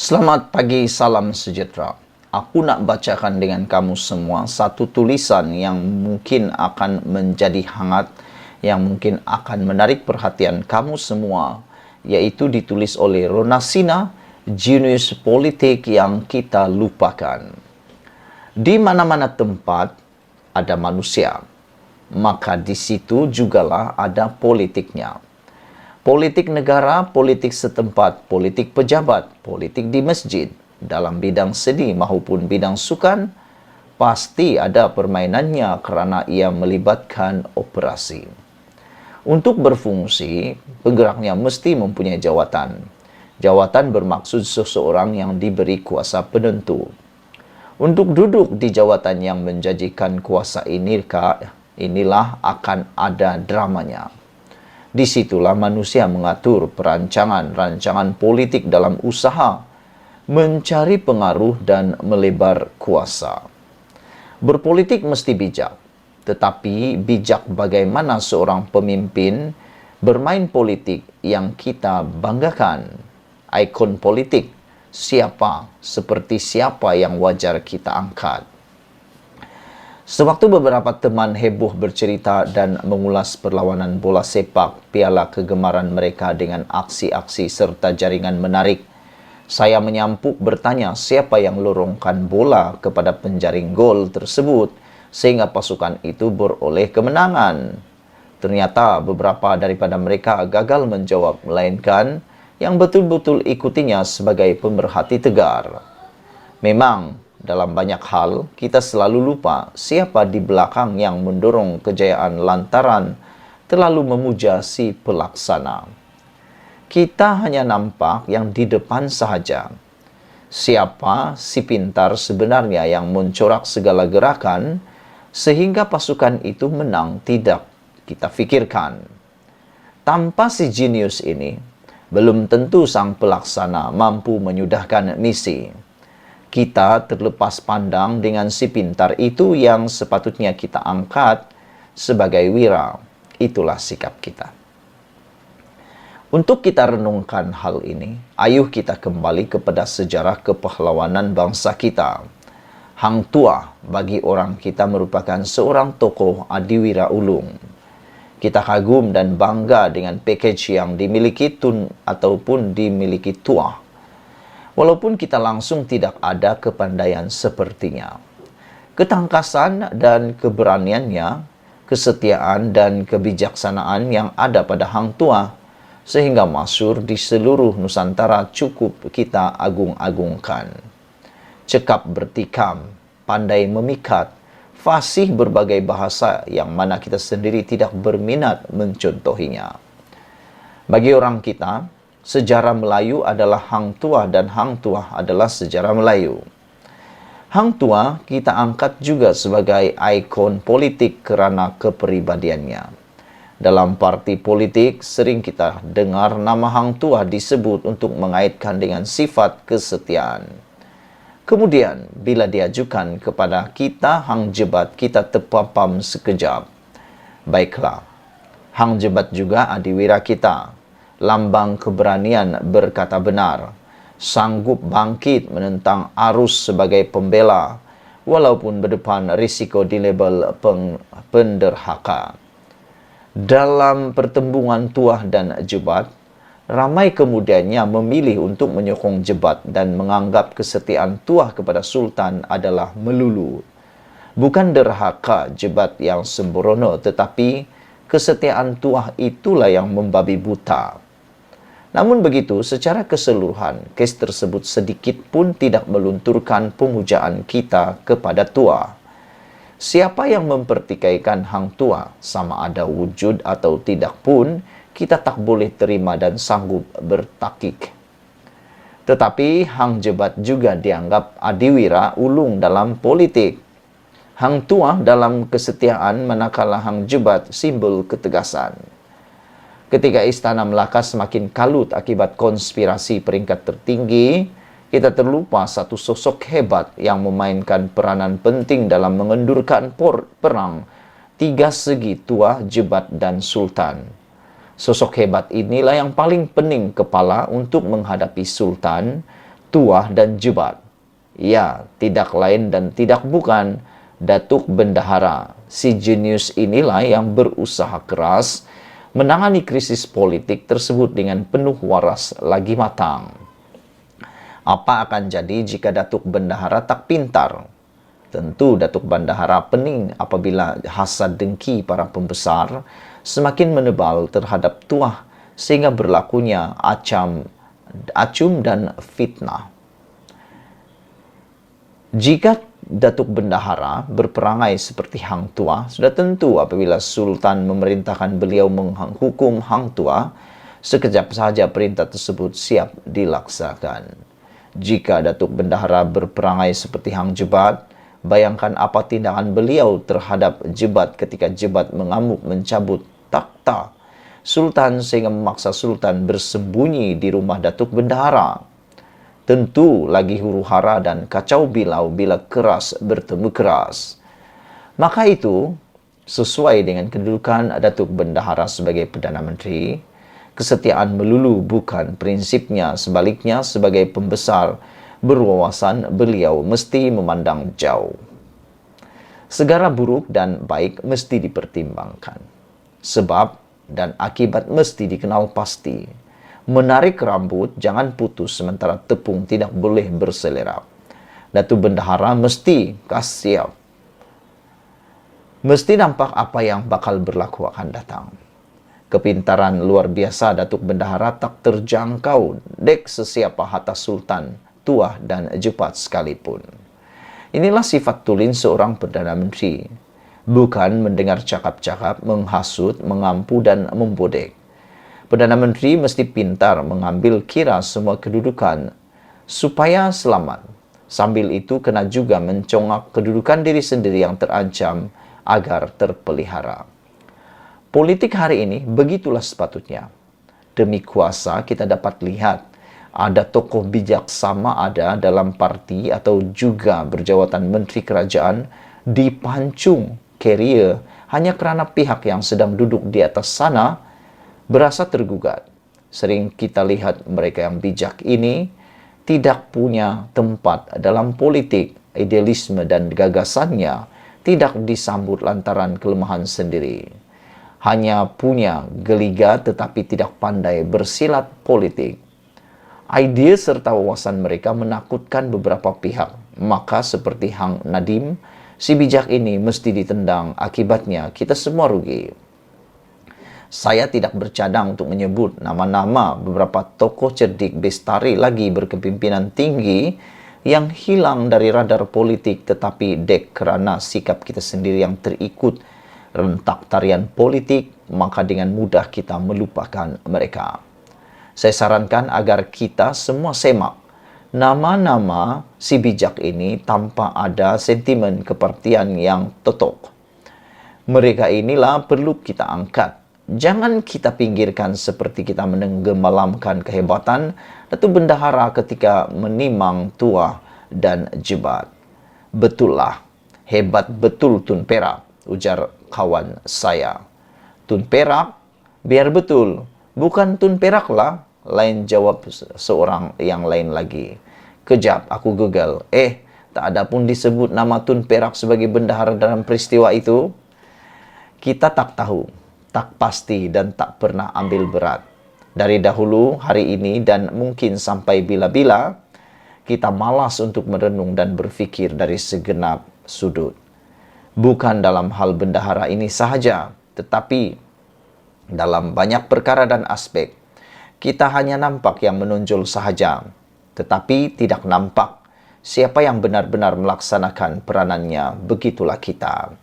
Selamat pagi, salam sejahtera. Aku nak bacakan dengan kamu semua satu tulisan yang mungkin akan menjadi hangat, yang mungkin akan menarik perhatian kamu semua, yaitu ditulis oleh Ronasina, Jenius Politik yang kita lupakan. Di mana-mana tempat ada manusia, maka di situ jugalah ada politiknya. Politik negara, politik setempat, politik pejabat, politik di masjid, dalam bidang seni maupun bidang sukan, pasti ada permainannya kerana ia melibatkan operasi. Untuk berfungsi, penggeraknya mesti mempunyai jawatan. Jawatan bermaksud seseorang yang diberi kuasa penentu. Untuk duduk di jawatan yang menjanjikan kuasa inilah akan ada dramanya. Disitulah manusia mengatur perancangan-rancangan politik dalam usaha mencari pengaruh dan melebar kuasa. Berpolitik mesti bijak, tetapi bijak bagaimana seorang pemimpin bermain politik yang kita banggakan. Ikon politik, seperti siapa yang wajar kita angkat. Sewaktu beberapa teman heboh bercerita dan mengulas perlawanan bola sepak piala kegemaran mereka dengan aksi-aksi serta jaringan menarik, saya menyampuk bertanya siapa yang lorongkan bola kepada penjaring gol tersebut sehingga pasukan itu beroleh kemenangan. Ternyata beberapa daripada mereka gagal menjawab, melainkan yang betul-betul ikutinya sebagai pemerhati tegar. Memang, dalam banyak hal, kita selalu lupa siapa di belakang yang mendorong kejayaan lantaran terlalu memuja si pelaksana. Kita hanya nampak yang di depan sahaja. Siapa si pintar sebenarnya yang mencorak segala gerakan sehingga pasukan itu menang tidak kita fikirkan. Tanpa si jenius ini, belum tentu sang pelaksana mampu menyudahkan misi. Kita terlepas pandang dengan si pintar itu yang sepatutnya kita angkat sebagai wira. Itulah sikap kita. Untuk kita renungkan hal ini, ayuh kita kembali kepada sejarah kepahlawanan bangsa kita. Hang Tuah bagi orang kita merupakan seorang tokoh adiwira ulung. Kita kagum dan bangga dengan pakej yang dimiliki Tun ataupun dimiliki Tuah. Walaupun kita langsung tidak ada kepandaian sepertinya. Ketangkasan dan keberaniannya, kesetiaan dan kebijaksanaan yang ada pada Hang Tuah, sehingga masyhur di seluruh Nusantara cukup kita agung-agungkan. Cekap bertikam, pandai memikat, fasih berbagai bahasa yang mana kita sendiri tidak berminat mencontohinya. Bagi orang kita, sejarah Melayu adalah Hang Tuah dan Hang Tuah adalah sejarah Melayu. Hang Tuah kita angkat juga sebagai ikon politik kerana kepribadiannya. Dalam parti politik, sering kita dengar nama Hang Tuah disebut untuk mengaitkan dengan sifat kesetiaan. Kemudian, bila diajukan kepada kita Hang Jebat, kita terpapam sekejap. Baiklah, Hang Jebat juga adiwira kita. Lambang keberanian berkata benar, sanggup bangkit menentang arus sebagai pembela, walaupun berdepan risiko dilabel penderhaka. Dalam pertembungan Tuah dan Jebat, ramai kemudiannya memilih untuk menyokong Jebat dan menganggap kesetiaan Tuah kepada Sultan adalah melulu. Bukan derhaka Jebat yang sembrono, tetapi kesetiaan Tuah itulah yang membabi buta. Namun begitu, secara keseluruhan, kes tersebut sedikit pun tidak melunturkan pemujaan kita kepada Tuah. Siapa yang mempertikaikan Hang Tuah, sama ada wujud atau tidak pun, kita tak boleh terima dan sanggup bertakik. Tetapi Hang Jebat juga dianggap adiwira ulung dalam politik. Hang Tuah dalam kesetiaan manakala Hang Jebat simbol ketegasan. Ketika Istana Melaka semakin kalut akibat konspirasi peringkat tertinggi, kita terlupa satu sosok hebat yang memainkan peranan penting dalam mengendurkan perang tiga segi Tuah, Jebat, dan Sultan. Sosok hebat inilah yang paling pening kepala untuk menghadapi Sultan, Tuah dan Jebat. Ya, tidak lain dan tidak bukan Datuk Bendahara. Si jenius inilah yang berusaha keras menangani krisis politik tersebut dengan penuh waras lagi matang. Apa akan jadi jika Datuk Bendahara tak pintar? Tentu Datuk Bendahara pening apabila hasad dengki para pembesar semakin menebal terhadap Tuah sehingga berlakunya acum dan fitnah. Jika Datuk Bendahara berperangai seperti Hang Tuah, sudah tentu apabila Sultan memerintahkan beliau menghukum Hang Tuah, sekejap saja perintah tersebut siap dilaksanakan. Jika Datuk Bendahara berperangai seperti Hang Jebat, bayangkan apa tindakan beliau terhadap Jebat ketika Jebat mengamuk mencabut takhta Sultan sehingga memaksa Sultan bersembunyi di rumah Datuk Bendahara. Tentu lagi huru-hara dan kacau bilau bila keras bertemu keras. Maka itu, sesuai dengan kedudukan Datuk Bendahara sebagai Perdana Menteri, kesetiaan melulu bukan prinsipnya, sebaliknya sebagai pembesar berwawasan beliau mesti memandang jauh. Segala buruk dan baik mesti dipertimbangkan. Sebab dan akibat mesti dikenal pasti. Menarik rambut jangan putus sementara tepung tidak boleh berselera. Datuk Bendahara mesti siap. Mesti nampak apa yang bakal berlaku akan datang. Kepintaran luar biasa Datuk Bendahara tak terjangkau dek sesiapa hatta Sultan, Tuah dan Jebat sekalipun. Inilah sifat tulen seorang Perdana Menteri. Bukan mendengar cakap-cakap, menghasut, mengampu dan membodek. Perdana Menteri mesti pintar mengambil kira semua kedudukan supaya selamat. Sambil itu kena juga mencongak kedudukan diri sendiri yang terancam agar terpelihara. Politik hari ini begitulah sepatutnya. Demi kuasa kita dapat lihat ada tokoh bijaksana ada dalam parti atau juga berjawatan menteri kerajaan dipancung karier hanya kerana pihak yang sedang duduk di atas sana berasa tergugat. Sering kita lihat mereka yang bijak ini tidak punya tempat dalam politik, idealisme dan gagasannya tidak disambut lantaran kelemahan sendiri. Hanya punya geliga tetapi tidak pandai bersilat politik. Idea serta wawasan mereka menakutkan beberapa pihak. Maka seperti Hang Nadim, si bijak ini mesti ditendang, akibatnya kita semua rugi. Saya tidak bercadang untuk menyebut nama-nama beberapa tokoh cerdik bestari lagi berkepimpinan tinggi yang hilang dari radar politik tetapi dek kerana sikap kita sendiri yang terikut rentak tarian politik, maka dengan mudah kita melupakan mereka. Saya sarankan agar kita semua semak nama-nama si bijak ini tanpa ada sentimen kepartian yang totok. Mereka inilah perlu kita angkat. Jangan kita pinggirkan seperti kita menenggelamkan kehebatan Datuk Bendahara ketika menimang Tuah dan Jebat. Betullah, hebat betul Tun Perak, ujar kawan saya. Tun Perak, biar betul. Bukan Tun Perak lah, lain jawab seorang yang lain lagi. Kejap, aku google. Tak ada pun disebut nama Tun Perak sebagai bendahara dalam peristiwa itu. Kita tak tahu, tak pasti dan tak pernah ambil berat. Dari dahulu, hari ini dan mungkin sampai bila-bila, kita malas untuk merenung dan berfikir dari segenap sudut. Bukan dalam hal bendahara ini sahaja, tetapi dalam banyak perkara dan aspek. Kita hanya nampak yang menonjol sahaja, tetapi tidak nampak siapa yang benar-benar melaksanakan peranannya. Begitulah kita.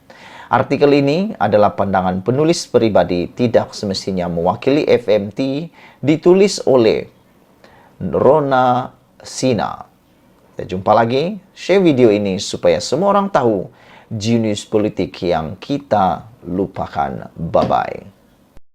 Artikel ini adalah pandangan penulis peribadi, tidak semestinya mewakili FMT, ditulis oleh Rona Sina. Kita jumpa lagi, share video ini supaya semua orang tahu jenius politik yang kita lupakan. Bye-bye.